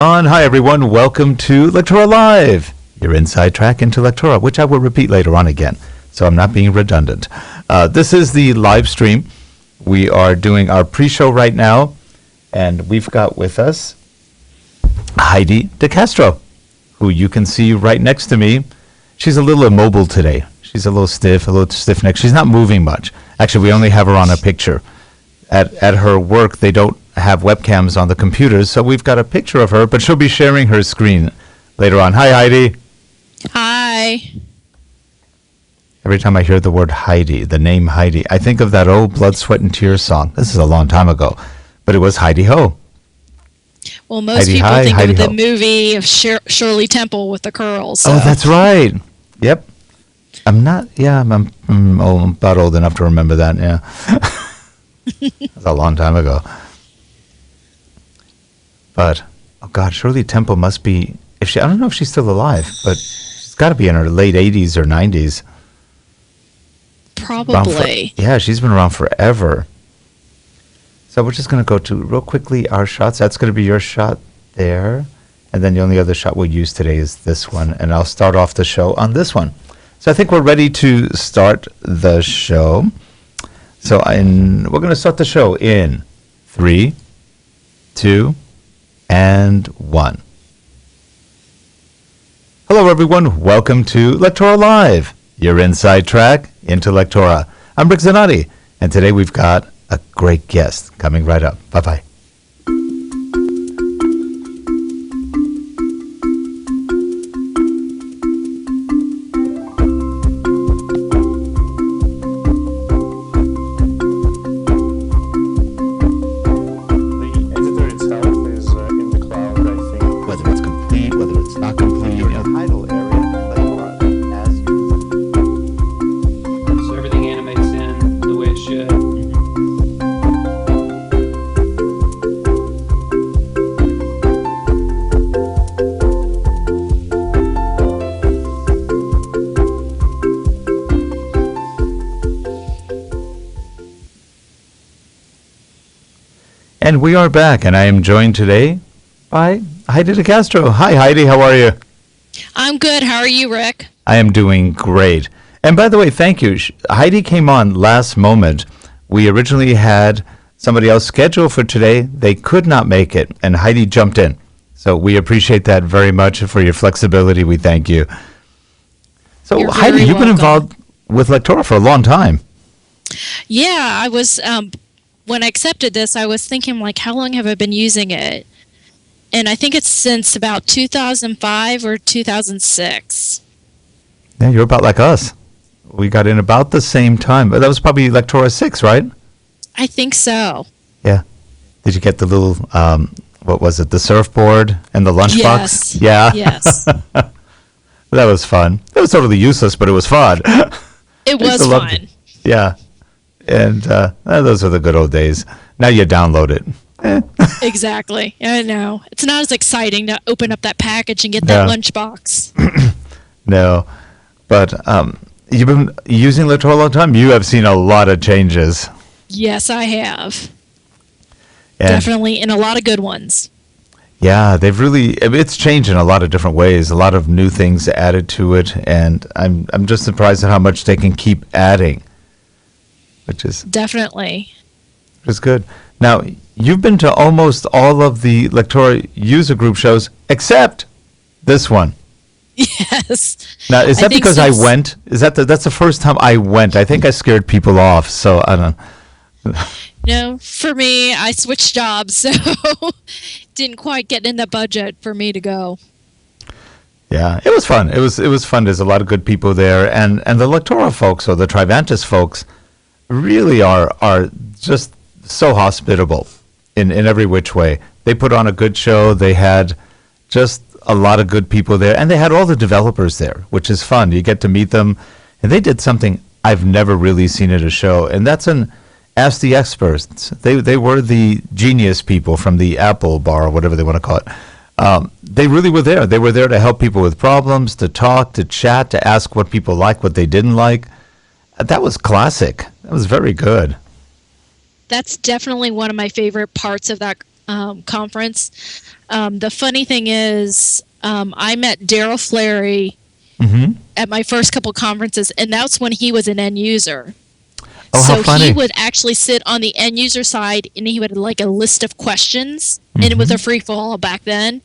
Hi everyone, welcome to LectoraLive, your inside track into Lectora, which I will repeat later on again, so I'm not being redundant. This is the live stream. We are doing our pre-show right now, and we've got with us Heidi deCastro, who you can see right next to me. She's a little immobile today. She's a little stiff-necked. She's not moving much. Actually, we only have her on a picture. At her work, they don't have webcams on the computers, so we've got a picture of her, but she'll be sharing her screen later on. Hi, Heidi. Hi. Every time I hear the word Heidi, the name Heidi, I think of that old Blood, Sweat, and Tears song. This is a long time ago, but it was Heidi Ho. Well, most Heidi people hi, think Heidi of the ho. movie of Shirley Temple with the curls. So. Oh, that's right. Yep. I'm about old enough to remember that, yeah. That's a long time ago. But, oh God, Shirley Temple must be, I don't know if she's still alive, but she's got to be in her late 80s or 90s. Probably. Yeah, she's been around forever. So we're just going to go to, real quickly, our shots. That's going to be your shot there. And then the only other shot we'll use today is this one. And I'll start off the show on this one. So I think we're ready to start the show. So we're going to start the show in 3, 2, and 1. Hello, everyone. Welcome to LectoraLive, your inside track into Lectora. I'm Rick Zanotti, and today we've got a great guest coming right up. Bye-bye. And we are back, and I am joined today by Heidi deCastro. Hi, Heidi. How are you? I'm good. How are you, Rick? I am doing great. And by the way, thank you. Heidi came on last moment. We originally had somebody else scheduled for today. They could not make it, and Heidi jumped in. So we appreciate that very much for your flexibility. We thank you. So, Heidi, you've been involved with Lectora for a long time. Yeah, I was... when I accepted this, I was thinking, like, how long have I been using it? And I think it's since about 2005 or 2006. Yeah, you're about like us. We got in about the same time. But that was probably Lectora 6, right? I think so. Yeah. Did you get the little, what was it, the surfboard and the lunchbox? Yes. Yeah. Yes. That was fun. It was totally useless, but it was fun. It was fun. Yeah. And those are the good old days. Now you download it. Exactly. I know. It's not as exciting to open up that package and get that lunchbox. No. But you've been using Lectora a long time. You have seen a lot of changes. Yes, I have. And definitely, and a lot of good ones. Yeah, it's changed in a lot of different ways. A lot of new things added to it. And I'm just surprised at how much they can keep adding. Which is definitely good. Now, you've been to almost all of the Lectora user group shows except this one. Yes. Now, is that because I went? Is that's the first time I went? I think I scared people off, so I don't know. No, for me, I switched jobs, so didn't quite get in the budget for me to go. Yeah, it was fun. It was fun. There's a lot of good people there, and the Lectora folks or the Trivantis folks really are just so hospitable in every which way. They put on a good show. They had just a lot of good people there, and they had all the developers there, which is fun. You get to meet them, and they did something I've never really seen at a show, and that's an Ask the Experts. They were the genius people from the Apple bar, or whatever they want to call it. They really were there. They were there to help people with problems, to talk, to chat, to ask what people like, what they didn't like. That was classic. That was very good. That's definitely one of my favorite parts of that conference. The funny thing is, I met Daryl Flary Mm-hmm. at my first couple conferences, and that's when he was an end user. Oh, So how funny. he would actually sit on the end user side, and he would like a list of questions, and it Mm-hmm. was a free for all back then.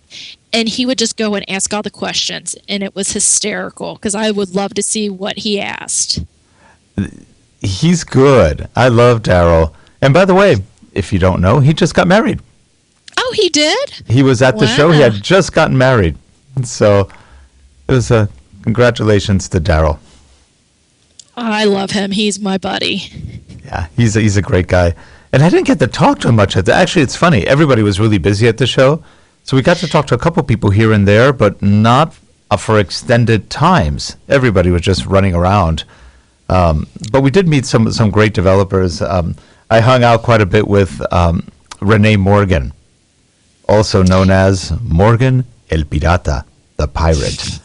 And he would just go and ask all the questions, and it was hysterical because I would love to see what he asked. He's good. I love Daryl. And by the way, if you don't know, he just got married. Oh, he did? He was at the show. He Wow. had just gotten married. So it was a congratulations to Daryl. I love him. He's my buddy. Yeah, he's a great guy. And I didn't get to talk to him much. Actually, it's funny. Everybody was really busy at the show. So we got to talk to a couple people here and there, but not for extended times. Everybody was just running around. But we did meet some great developers. I hung out quite a bit with Renee Morgan, also known as Morgan el Pirata, the pirate.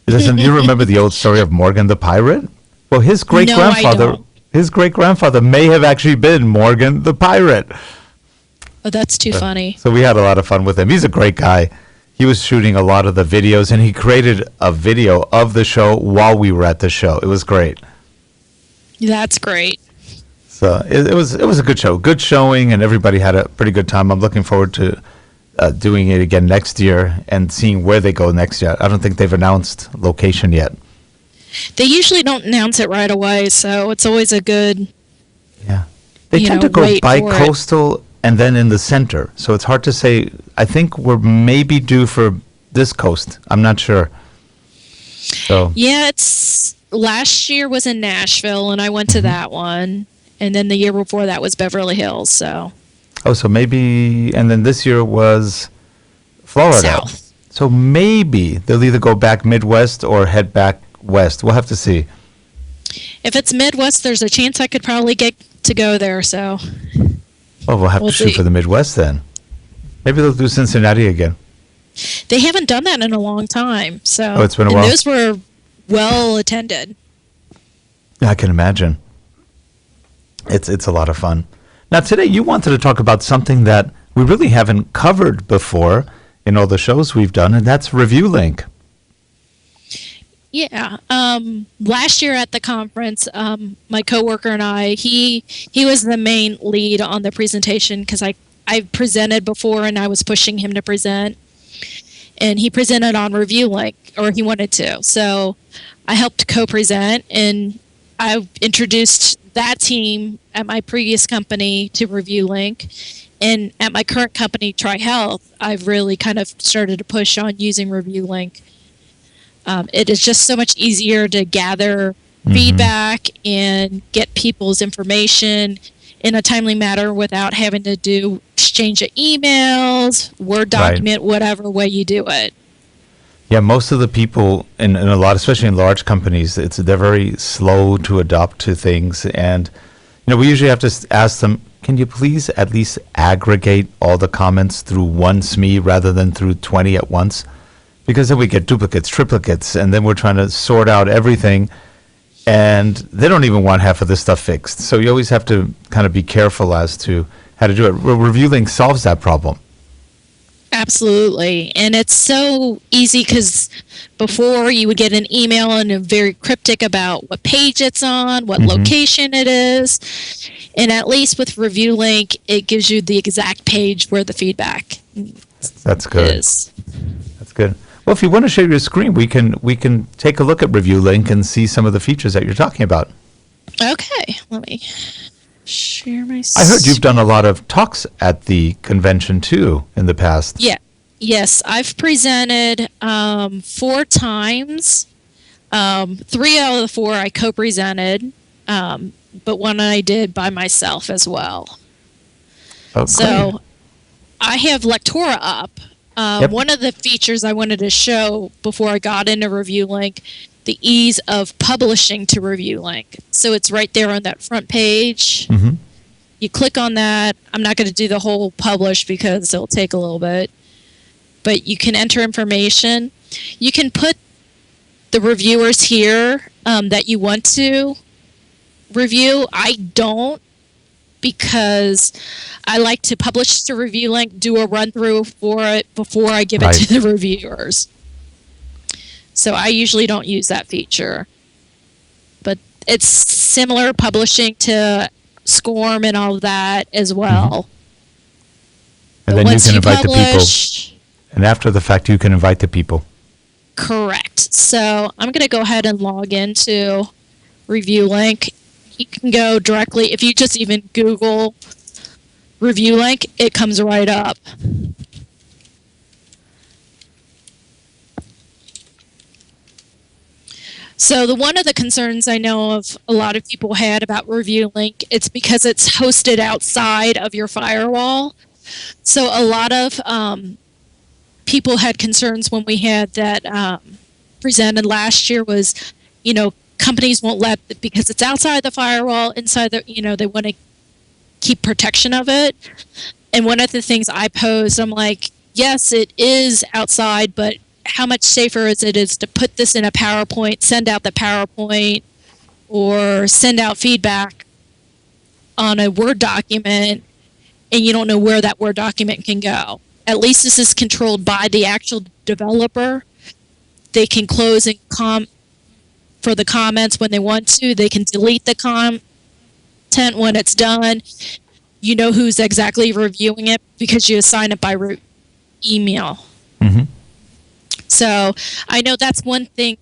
Listen, you remember the old story of Morgan the pirate? Well, his great No, I grandfather, don't. his great grandfather may have actually been Morgan the pirate. Oh, that's too funny. So we had a lot of fun with him. He's a great guy. He was shooting a lot of the videos, and he created a video of the show while we were at the show. It was great. That's great. So it was a good show, good showing, and everybody had a pretty good time. I'm looking forward to doing it again next year and seeing where they go next year. I don't think they've announced location yet. They usually don't announce it right away, so it's always a good. Yeah, they You tend know, to go wait for it. bi-coastal and then in the center, so it's hard to say. I think we're maybe due for this coast. I'm not sure. So Yeah, it's last year was in Nashville, and I went to that one, and then the year before that was Beverly Hills. So so maybe, and then this year was Florida. South. So maybe they'll either go back Midwest or head back west. We'll have to see. If it's Midwest, there's a chance I could probably get to go there. So Well, we'll have We'll to shoot see. for the Midwest then. Maybe they'll do Cincinnati again. they haven't done that in a long time. So Oh, it's been a and while? those were well attended. Yeah, I can imagine. It's a lot of fun. Now, today you wanted to talk about something that we really haven't covered before in all the shows we've done, and that's ReviewLink. Yeah. Last year at the conference, my coworker and I, he was the main lead on the presentation because I presented before and I was pushing him to present. And he presented on ReviewLink, or he wanted to. So I helped co-present, and I introduced that team at my previous company to ReviewLink. And at my current company, TriHealth, I've really kind of started to push on using ReviewLink. It is just so much easier to gather feedback and get people's information in a timely manner without having to do exchange of emails, Word document, whatever way you do it. Yeah, most of the people in a lot, especially in large companies, they're very slow to adopt to things, and we usually have to ask them, can you please at least aggregate all the comments through one SME rather than through 20 at once? Because then we get duplicates, triplicates, and then we're trying to sort out everything, and they don't even want half of this stuff fixed. So you always have to kind of be careful as to how to do it. ReviewLink solves that problem. Absolutely. And it's so easy because before you would get an email and a very cryptic about what page it's on, what location it is. And at least with ReviewLink, it gives you the exact page where the feedback That's good. is. That's good. Well, if you want to share your screen, we can take a look at ReviewLink and see some of the features that you're talking about. Okay. Let me share my I heard you've done a lot of talks at the convention too in the past. Yeah. Yes, I've presented 4 times. 3 out of the 4 I co-presented, but one I did by myself as well. Okay. So I have Lectora up. Yep. One of the features I wanted to show before I got into ReviewLink, the ease of publishing to ReviewLink. So it's right there on that front page. Mhm. You click on that. I'm not going to do the whole publish because it'll take a little bit. But you can enter information. You can put the reviewers here that you want to review. I don't because I like to publish to ReviewLink, do a run through for it before I give it Right. to the reviewers. So I usually don't use that feature. But it's similar publishing to SCORM and all of that as well. And But then you once can invite the publish, people. And after the fact, you can invite the people. correct. So I'm going to go ahead and log into ReviewLink. You can go directly, if you just even Google ReviewLink, it comes right up. So one of the concerns I know of a lot of people had about ReviewLink, it's because it's hosted outside of your firewall. So a lot of people had concerns when we had that presented last year was, companies won't let, because it's outside the firewall, inside the, they want to keep protection of it. And one of the things I posed, I'm like, yes, it is outside, but how much safer is it to put this in a PowerPoint, send out the PowerPoint, or send out feedback on a Word document, and you don't know where that Word document can go. At least this is controlled by the actual developer. They can close and for the comments when they want to. They can delete the content when it's done. You know who's exactly reviewing it because you assign it by email. Mm-hmm. So I know that's one thing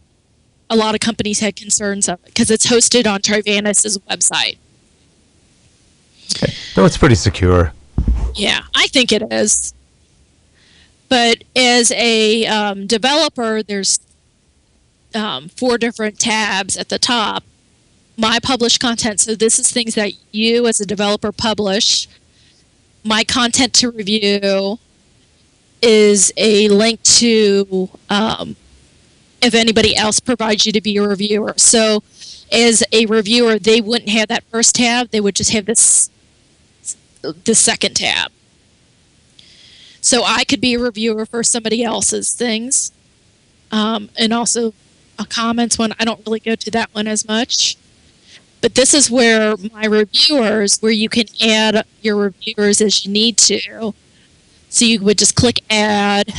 a lot of companies had concerns of because it's hosted on Trivanis's website. Okay. So it's pretty secure. Yeah, I think it is. But as a developer, there's 4 different tabs at the top. My published content, so this is things that you as a developer publish. My content to review is a link to if anybody else provides you to be a reviewer. So as a reviewer, they wouldn't have that first tab. They would just have the second tab. So I could be a reviewer for somebody else's things. And also comments one. I don't really go to that one as much. But this is where my reviewers, where you can add your reviewers as you need to. So you would just click add,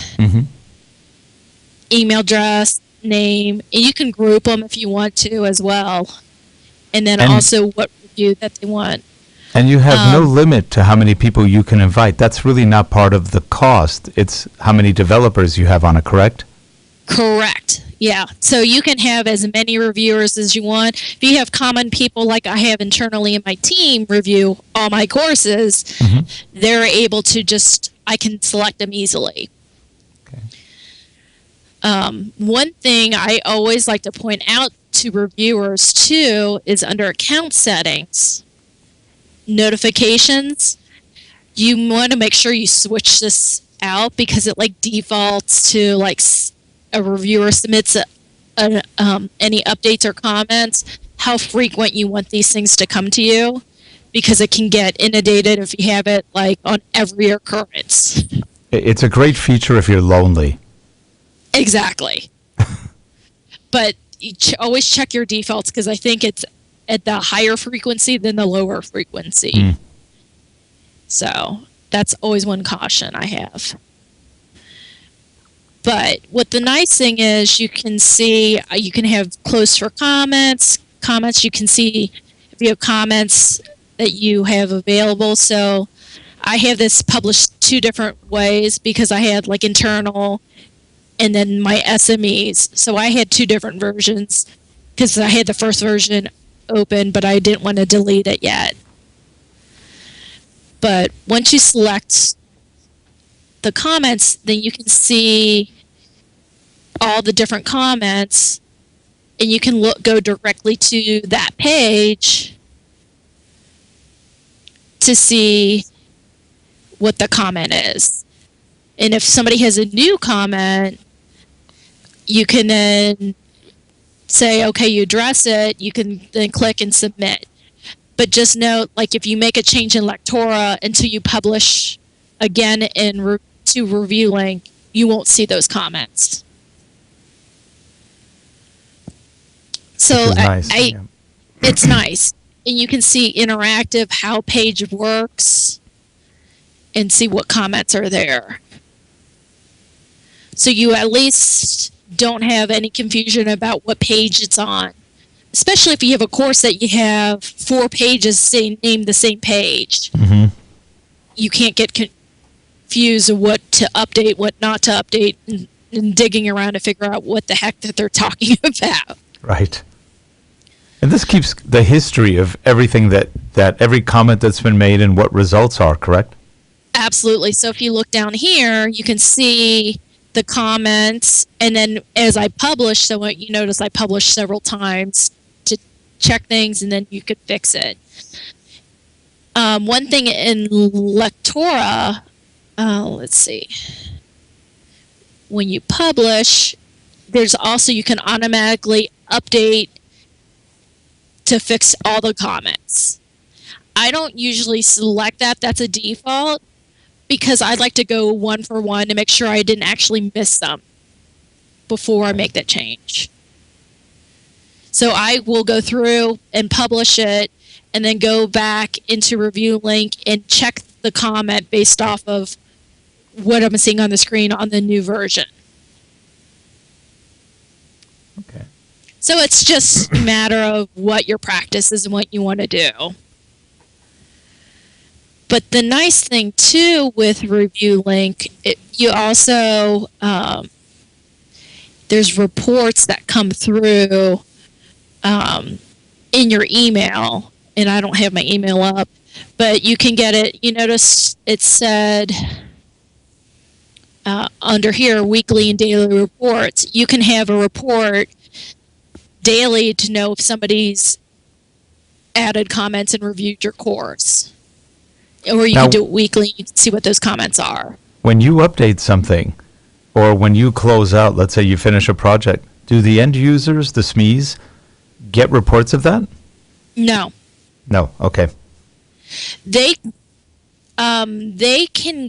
email address, name, and you can group them if you want to as well. And then also what review that they want. And you have no limit to how many people you can invite. That's really not part of the cost. It's how many developers you have on it, correct? Correct. Yeah. So you can have as many reviewers as you want. If you have common people like I have internally in my team review all my courses, they're able to I can select them easily. Okay. One thing I always like to point out to reviewers too is under account settings, notifications, you want to make sure you switch this out because it defaults to a reviewer submits any updates or comments, how frequent you want these things to come to you, because it can get inundated if you have it on every occurrence. It's a great feature if you're lonely. Exactly. But you always check your defaults because I think it's at the higher frequency than the lower frequency. So that's always one caution I have. But what the nice thing is, you can see, you can have closed for comments. You can see if you have comments that you have available. So I have this published 2 different ways because I had internal and then my SMEs. So I had 2 different versions because I had the first version open, but I didn't want to delete it yet. But once you select the comments, then you can see all the different comments, and you can go directly to that page to see what the comment is. And if somebody has a new comment, you can then say, okay, you address it, you can then click and submit. But just note, if you make a change in Lectora until you publish again to ReviewLink, you won't see those comments. So nice. it's nice. and you can see interactive how page works and see what comments are there. So you at least don't have any confusion about what page it's on. Especially if you have a course that you have 4 pages named the same page. Mm-hmm. You can't get confused of what to update, what not to update, and digging around to figure out what the heck that they're talking about. Right. And this keeps the history of everything that every comment that's been made and what results are, correct? Absolutely. So if you look down here, you can see the comments, and then as I publish, so what you notice I publish several times to check things, and then you could fix it. One thing in Lectora, let's see, when you publish, there's also, you can automatically update to fix all the comments. I don't usually select that. That's a default, because I'd like to go one for one to make sure I didn't actually miss them before I make that change. So I will go through and publish it, and then go back into ReviewLink and check the comment based off of what I'm seeing on the screen on the new version. Okay. So it's just a matter of what your practice is and what you want to do. But the nice thing, too, with ReviewLink, you also, there's reports that come through in your email, and I don't have my email up, but you can get it. You notice it said under here, weekly and daily reports. You can have a report daily to know if somebody's added comments and reviewed your course. Or you can do it weekly. You can see what those comments are. When you update something, or when you close out, let's say you finish a project, do the end users, the SMEs, get reports of that? No. No. Okay. They can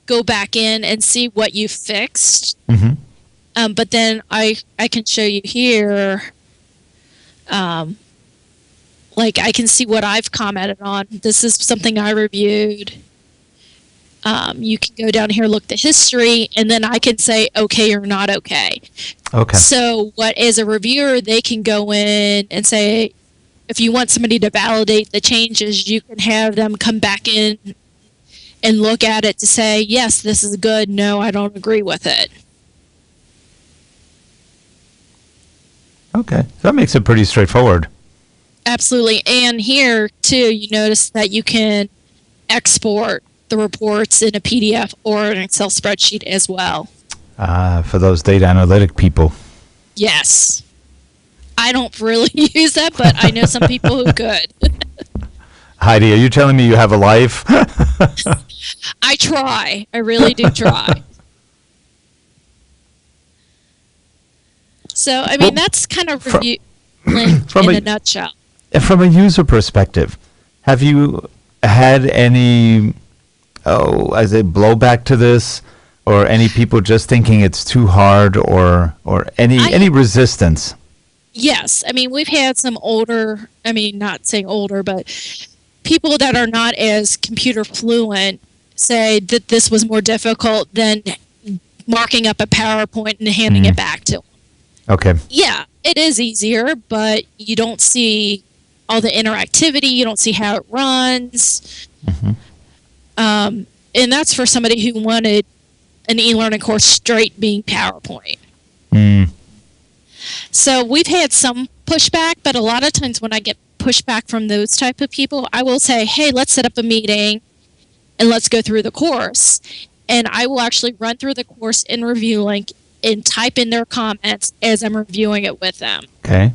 go back in and see what you fixed. Mm-hmm. But then I can show you here. Like, I can see what I've commented on. This is something I reviewed. You can go down here, look the history, and then I can say okay or not okay. Okay. So what, as a reviewer, they can go in and say, if you want somebody to validate the changes, you can have them come back in and look at it to say, yes, this is good. No, I don't agree with it. Okay. That makes it pretty straightforward. Absolutely. And here, too, you notice that you can export the reports in a PDF or an Excel spreadsheet as well. For those data analytic people. Yes. I don't really use that, but I know some people who could. Heidi, are you telling me you have a life? I try. I really do try. So, I mean, that's kind of ReviewLink in a nutshell. From a user perspective, have you had any, I say, blowback to this, or any people just thinking it's too hard, or any resistance? Yes. I mean, we've had some older, I mean, not saying older, but people that are not as computer fluent say that this was more difficult than marking up a PowerPoint and handing it back to them. Okay. Yeah, it is easier, but you don't see all the interactivity. You don't see how it runs. Mm-hmm. And that's for somebody who wanted an e-learning course straight being PowerPoint. Mm. So we've had some pushback, but a lot of times when I get pushback from those type of people, I will say, hey, let's set up a meeting and let's go through the course. And I will actually run through the course in ReviewLink and type in their comments as I'm reviewing it with them. Okay.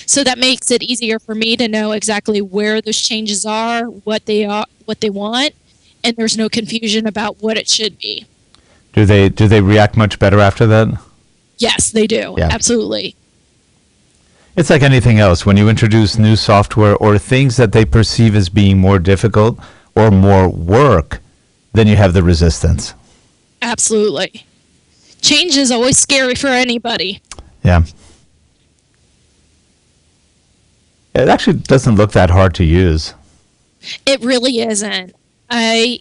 So that makes it easier for me to know exactly where those changes are, what they want, and there's no confusion about what it should be. Do they react much better after that? Yes, they do. Yeah. Absolutely. It's like anything else. When you introduce new software or things that they perceive as being more difficult or more work, then you have the resistance. Absolutely. Change is always scary for anybody. Yeah. It actually doesn't look that hard to use. It really isn't. I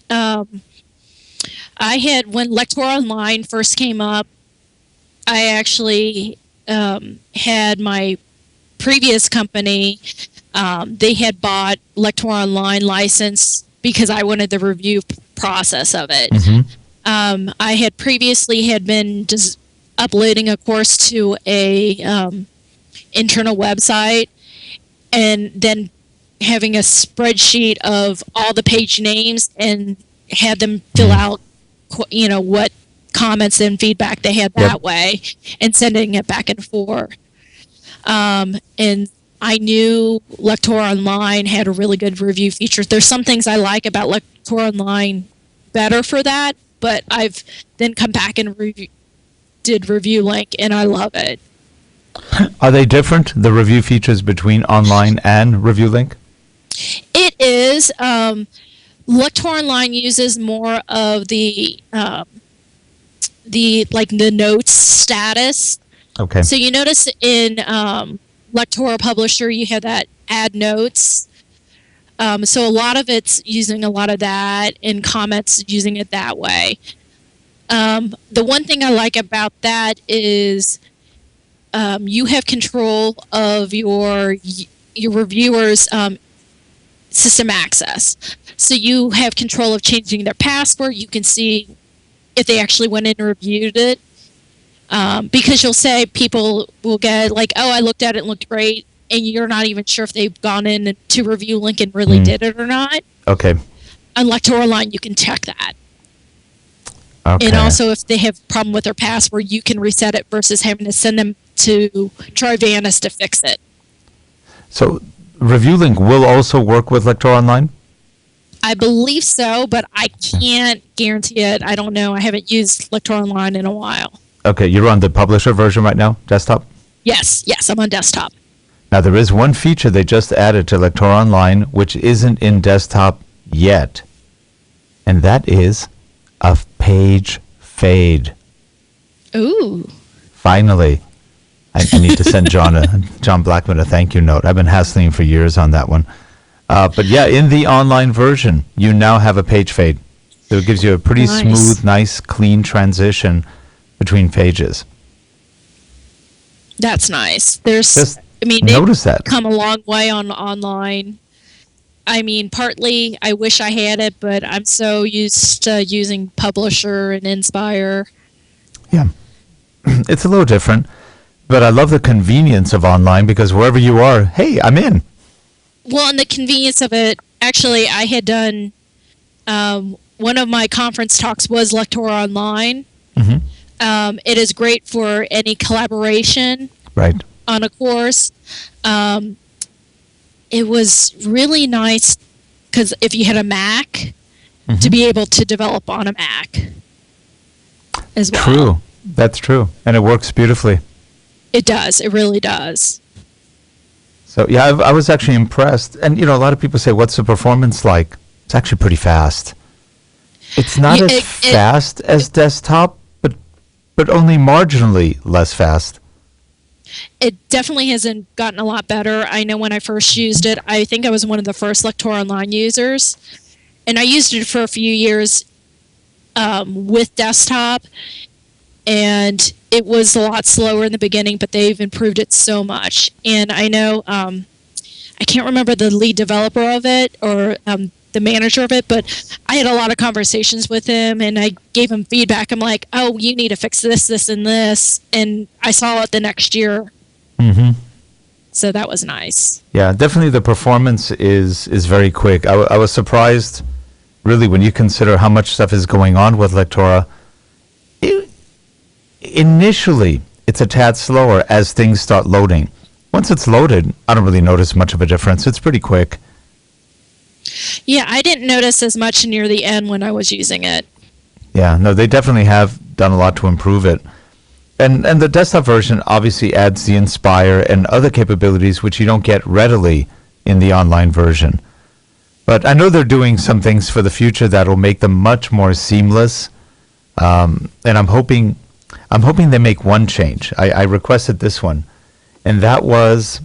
had, when Lectora Online first came up, I actually had my previous company, they had bought Lectora Online license because I wanted the review process of it. I had previously had been just uploading a course to a internal website, and then having a spreadsheet of all the page names and had them fill out, what comments and feedback they had that way, and sending it back and forth. And I knew Lectora Online had a really good review feature. There's some things I like about Lectora Online better for that, but I've then come back and did ReviewLink, and I love it. Are they different, the review features between online and ReviewLink? It is. Lectora Online uses more of the notes status. Okay. So you notice in Lectora Publisher you have that add notes. So a lot of it's using a lot of that, and comments using it that way. The one thing I like about that is you have control of your reviewers' system access. So you have control of changing their password. You can see if they actually went in and reviewed it. Because you'll say, people will get like, oh, I looked at it and looked great, and you're not even sure if they've gone in to ReviewLink and really did it or not. Okay. On Lectora Online, you can check that. Okay. And also, if they have a problem with their password, you can reset it versus having to send them to Trivanis to fix it. So ReviewLink will also work with Lectora Online? I believe so, but I can't guarantee it. I don't know. I haven't used Lectora Online in a while. Okay, you're on the publisher version right now, desktop? Yes, I'm on desktop. Now, there is one feature they just added to Lectora Online, which isn't in desktop yet, and that is a page fade. Ooh. Finally. I need to send John Blackman a thank you note. I've been hassling him for years on that one. But yeah, in the online version, you now have a page fade. So it gives you a pretty smooth, nice, clean transition between pages. That's nice. Notice that. Come a long way on online. I mean, partly I wish I had it, but I'm so used to using Publisher and Inspire. Yeah. It's a little different, but I love the convenience of online because wherever you are, hey, I'm in. Well, and the convenience of it, actually, I had done, one of my conference talks was Lectora Online. It is great for any collaboration on a course. It was really nice because if you had a Mac, to be able to develop on a Mac as well. True. That's true. And it works beautifully. It does. It really does. So, yeah, I was actually impressed. And, a lot of people say, what's the performance like? It's actually pretty fast. It's not as fast as desktop, but only marginally less fast. It definitely hasn't gotten a lot better. I know when I first used it, I think I was one of the first Lectora Online users. And I used it for a few years with desktop. And it was a lot slower in the beginning, but they've improved it so much. And I know, I can't remember the lead developer of it or the manager of it, but I had a lot of conversations with him, and I gave him feedback. I'm like, oh, you need to fix this, this, and this. And I saw it the next year. So that was nice. Yeah, definitely the performance is very quick. I was surprised, really, when you consider how much stuff is going on with Lectora. Initially, it's a tad slower as things start loading. Once it's loaded, I don't really notice much of a difference. It's pretty quick. Yeah, I didn't notice as much near the end when I was using it. Yeah, no, they definitely have done a lot to improve it. And the desktop version obviously adds the Inspire and other capabilities which you don't get readily in the online version. But I know they're doing some things for the future that will make them much more seamless. And I'm hoping they make one change. I requested this one, and that was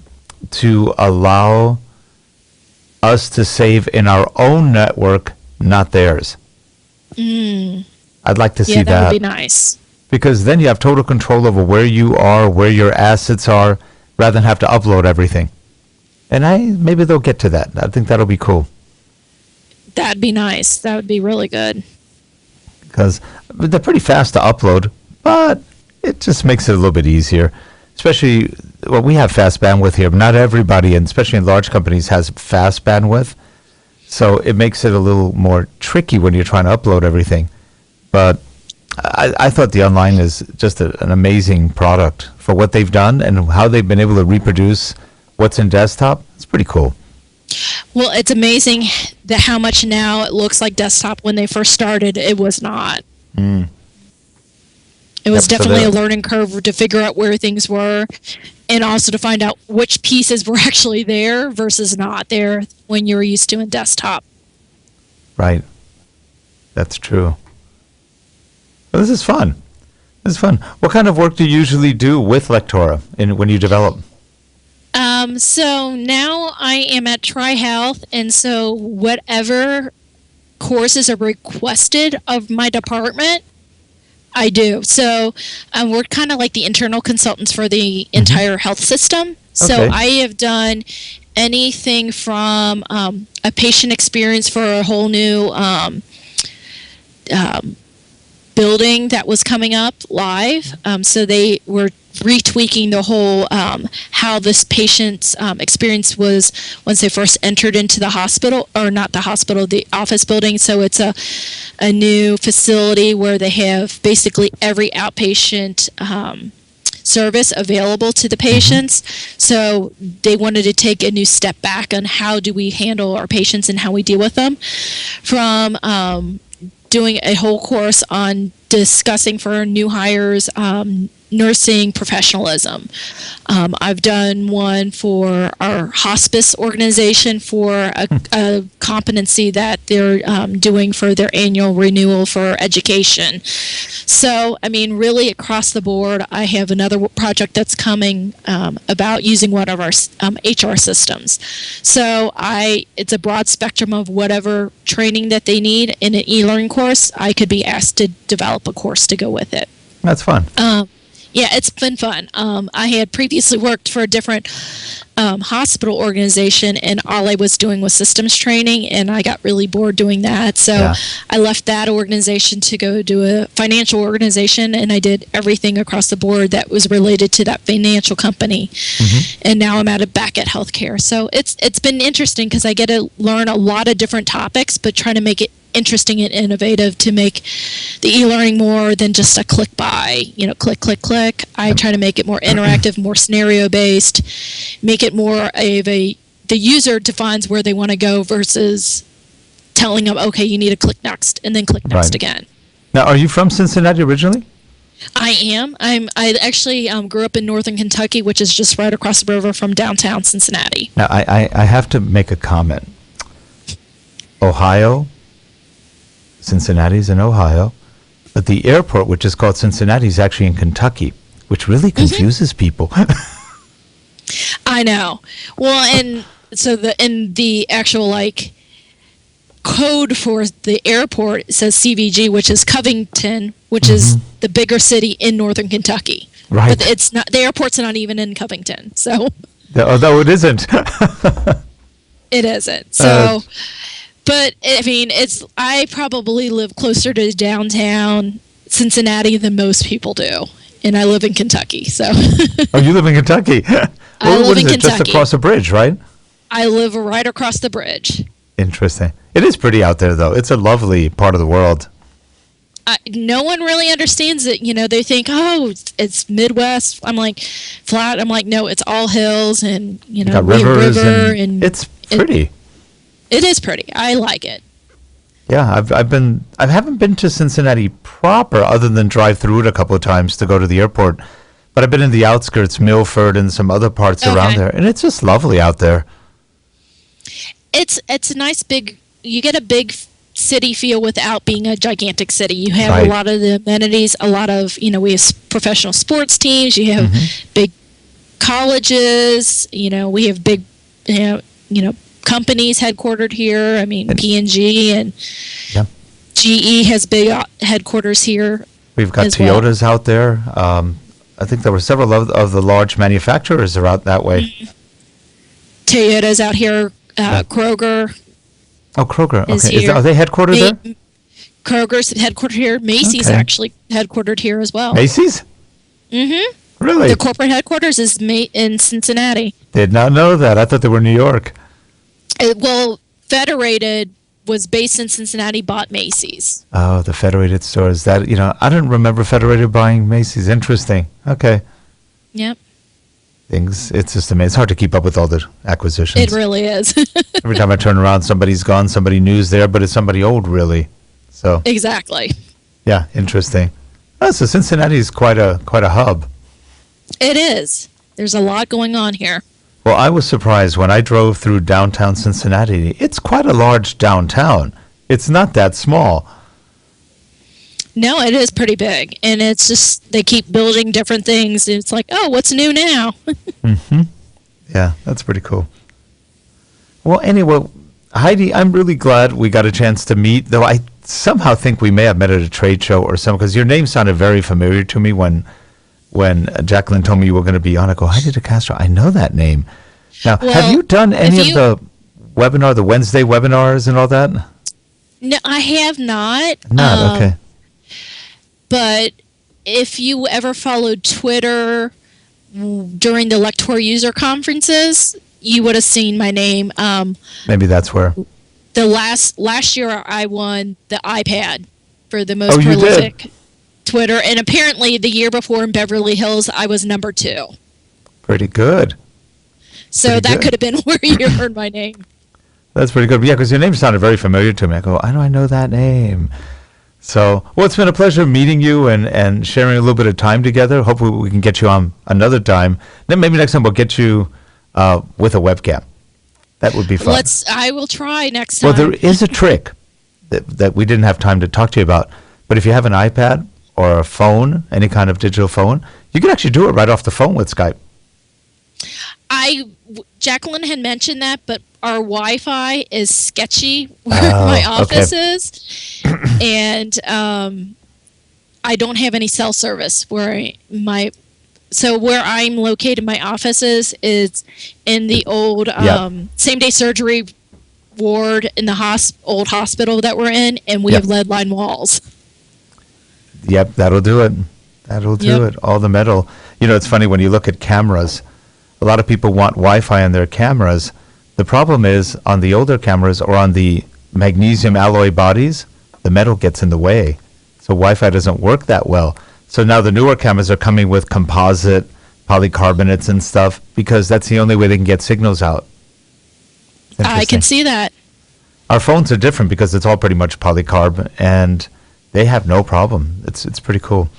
to allow us to save in our own network, not theirs. I'd like to see Yeah, that. that would be nice. Because then you have total control over where you are, where your assets are, rather than have to upload everything. And maybe they'll get to that. I think that'll be cool. That'd be nice. That would be really good. Because they're pretty fast to upload, but it just makes it a little bit easier. Especially, well, we have fast bandwidth here, but not everybody, and especially in large companies, has fast bandwidth. So it makes it a little more tricky when you're trying to upload everything. But I thought the online is just an amazing product for what they've done and how they've been able to reproduce what's in desktop. It's pretty cool. Well, it's amazing that how much now it looks like desktop. When they first started, it was not. It was definitely a learning curve to figure out where things were, and also to find out which pieces were actually there versus not there when you were used to in desktop. Right. That's true. Well, this is fun. This is fun. What kind of work do you usually do with Lectora when you develop? So now I am at TriHealth, and so whatever courses are requested of my department, I do. So we're kind of like the internal consultants for the entire health system. So I have done anything from a patient experience for a whole new building that was coming up live. So they were retweaking the whole how this patient's experience was once they first entered into the hospital, or not the hospital, the office building. So it's a new facility where they have basically every outpatient service available to the patients. So they wanted to take a new step back on how do we handle our patients and how we deal with them, from doing a whole course on discussing for new hires nursing professionalism. I've done one for our hospice organization for a competency that they're doing for their annual renewal for education. So, I mean, really across the board, I have another project that's coming about using one of our HR systems. So it's a broad spectrum of whatever training that they need in an e-learning course. I could be asked to develop a course to go with it. That's fun. Yeah, it's been fun. I had previously worked for a different hospital organization, and all I was doing was systems training, and I got really bored doing that. So I left that organization to go do a financial organization, and I did everything across the board that was related to that financial company. And now I'm back at healthcare. So it's been interesting because I get to learn a lot of different topics, but trying to make it interesting and innovative to make the e-learning more than just a click buy, click, click, click. I try to make it more interactive, more scenario based, make it more of the user defines where they want to go versus telling them, okay, you need to click next and then click next again. Now, are you from Cincinnati originally? I am. I actually grew up in northern Kentucky, which is just right across the river from downtown Cincinnati. Now, I have to make a comment. Ohio, Cincinnati's in Ohio, but the airport, which is called Cincinnati, is actually in Kentucky, which really confuses people. I know. Well, and so the actual code for the airport, it says CVG, which is Covington, which is the bigger city in northern Kentucky. Right. But it's not. The airport's not even in Covington. So. Although it isn't. It isn't. So. But, I mean, I probably live closer to downtown Cincinnati than most people do. And I live in Kentucky, so. Oh, you live in Kentucky? I live in Kentucky. Just across a bridge, right? I live right across the bridge. Interesting. It is pretty out there, though. It's a lovely part of the world. No one really understands it. They think, oh, it's Midwest. I'm like, flat. I'm like, no, it's all hills and, got rivers and it's pretty. It is pretty. I like it. Yeah, I haven't been to Cincinnati proper other than drive through it a couple of times to go to the airport. But I've been in the outskirts, Milford and some other parts around there, and it's just lovely out there. It's a nice you get a big city feel without being a gigantic city. You have a lot of the amenities, a lot of, we have professional sports teams, you have big colleges. We have big, companies headquartered here. I mean, P&G and Yeah. GE has big headquarters here. We've got as well. Toyotas out there. I think there were several of the large manufacturers are out that way. Toyota's out here. Kroger Oh, Kroger. is Okay. here. Are they headquartered there? Kroger's headquartered here. Macy's Okay. actually headquartered here as well. Macy's? Mm-hmm. Really? The corporate headquarters is in Cincinnati. Did not know that. I thought they were New York. Well, Federated was based in Cincinnati, bought Macy's. Oh, the Federated stores. That, I didn't remember Federated buying Macy's. Interesting. Okay. Yep. It's just amazing. It's hard to keep up with all the acquisitions. It really is. Every time I turn around, somebody's gone, somebody new's there, but it's somebody old, really. So, Exactly. yeah, interesting. Oh, so Cincinnati is quite a hub. It is. There's a lot going on here. Well, I was surprised when I drove through downtown Cincinnati. It's quite a large downtown. It's not that small. No, it is pretty big. And it's just, they keep building different things. And it's like, oh, what's new now? Mm-hmm. Yeah, that's pretty cool. Well, anyway, Heidi, I'm really glad we got a chance to meet, though I somehow think we may have met at a trade show or something, because your name sounded very familiar to me when Jacqueline told me you were going to be on. I go, Heidi deCastro, I know that name. Now, Well, have you done any if of the Wednesday webinars and all that? No, I have not. Not, okay. But if you ever followed Twitter during the Lectora user conferences, you would have seen my name. Maybe that's where. The last year I won the iPad for the most Oh, you did? prolific Twitter, and apparently the year before in Beverly Hills I was number 2. Pretty good. So Pretty that good. could have been where you heard my name. That's pretty good. Yeah, because your name sounded very familiar to me. I go, I know that name. So, well, it's been a pleasure meeting you and sharing a little bit of time together. Hopefully we can get you on another time. Then maybe next time we'll get you with a webcam. That would be fun. I will try next time. Well, there is a trick that we didn't have time to talk to you about. But if you have an iPad or a phone, any kind of digital phone, you can actually do it right off the phone with Skype. Jacqueline had mentioned that, but our Wi-Fi is sketchy where my office is, and I don't have any cell service where where I'm located. My office is in the old same-day surgery ward in the old hospital that we're in, and we have lead line walls. Yep, that'll do it. That'll do it. All the metal. It's funny when you look at cameras. A lot of people want Wi-Fi on their cameras. The problem is on the older cameras or on the magnesium alloy bodies, the metal gets in the way. So Wi-Fi doesn't work that well. So now the newer cameras are coming with composite polycarbonates and stuff because that's the only way they can get signals out. I can see that. Our phones are different because it's all pretty much polycarb and they have no problem. It's pretty cool.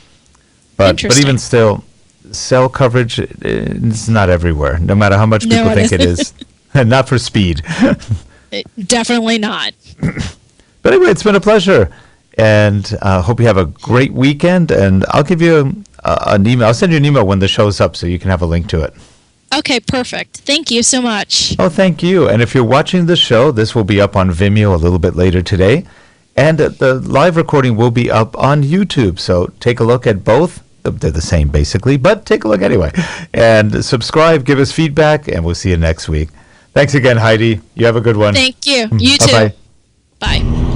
But even still, cell coverage is not everywhere, no matter how much people think it is. Not for speed. Definitely not. But anyway, it's been a pleasure. And hope you have a great weekend. And I'll give you an email. I'll send you an email when the show's up so you can have a link to it. Okay, perfect. Thank you so much. Oh, thank you. And if you're watching the show, this will be up on Vimeo a little bit later today. And the live recording will be up on YouTube. So take a look at both. They're the same, basically, but take a look anyway. And subscribe, give us feedback, and we'll see you next week. Thanks again, Heidi. You have a good one. Thank you. You Bye-bye. too. Bye.